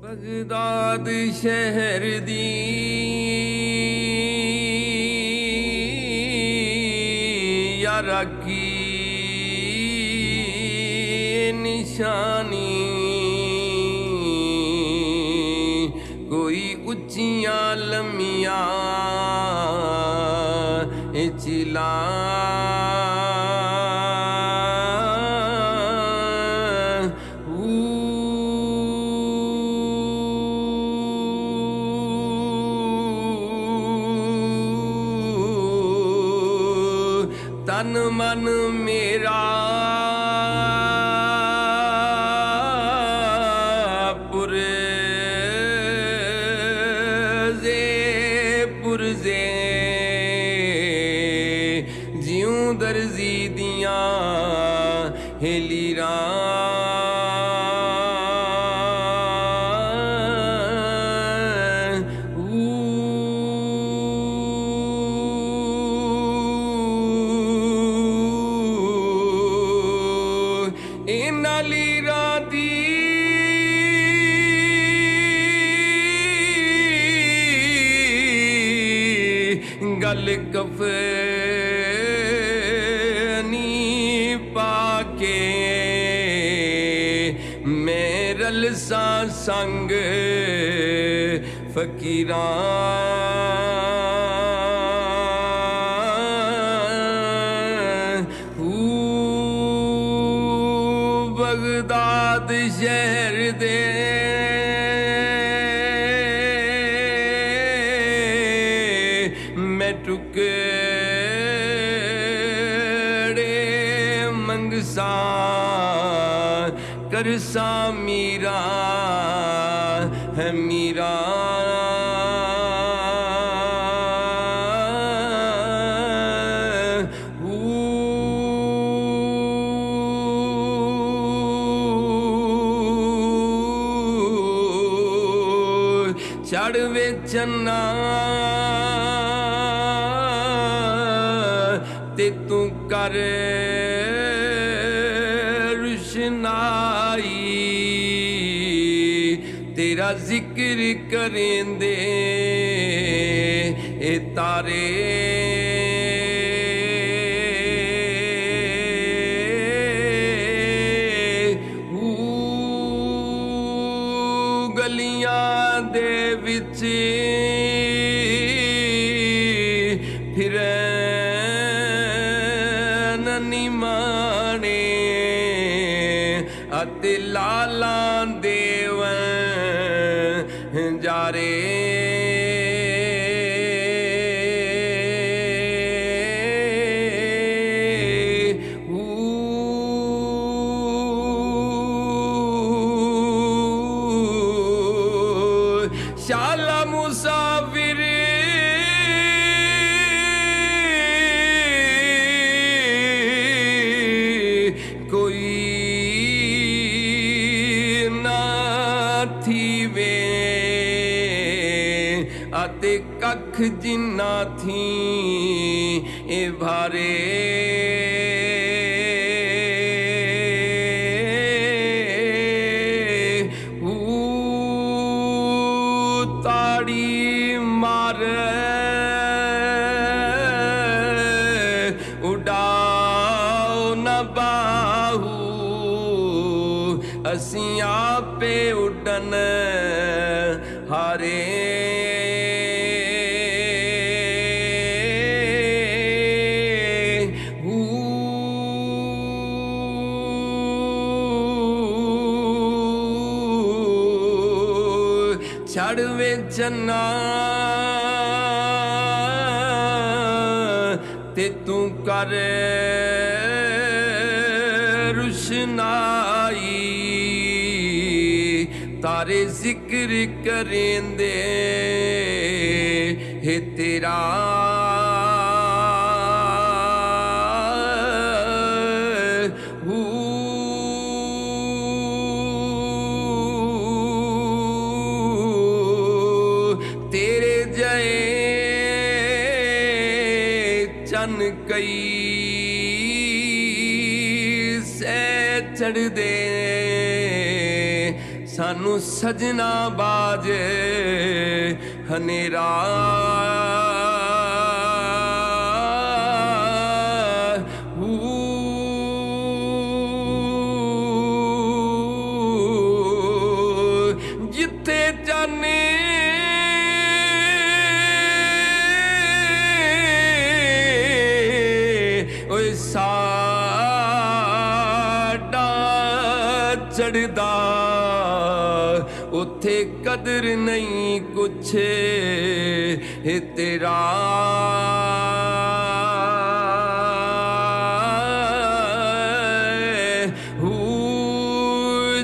Baghdad शहर दी यारा की निशानी कोई उच्चियां लम्मियां चिला तन मन मेरा पुरजे जियूं दर्जी दियां हेलीरा लीरा दी गल कफनी पाके मेरल सा संग फकीरा बगदाद शहर दे मैं टुकड़े मंगसा करसा मीरा है मीरा चढ़ वे चन्ना ते तू कर रुशनाई तेरा जिक्र करेंदे ए तारे गलियां दे विच फिरन निमाने अते लालां देवन जारे शाला मुसाफिर कोई ना थी वे आते कख जिन्ना थी ए भारे ताड़ी मार उड़ाओ न बाहू असी आपे उड़न हारे छड़ वे चन्ना ते तू कर रुशनाई तारे जिक्र करेंदे हे तेरा तेरे जय चन कई से चढ़ दे सानू सजना बाजे हनेरा जिथे जाने ओए साडा चढ़दा उथे कदर नहीं कुछ है तेरा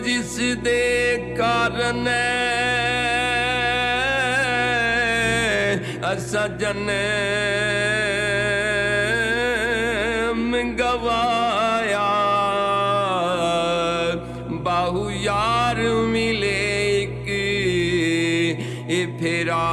जिस दे कारण असा जन्म गवाया बाहु यार मिले एक फेरा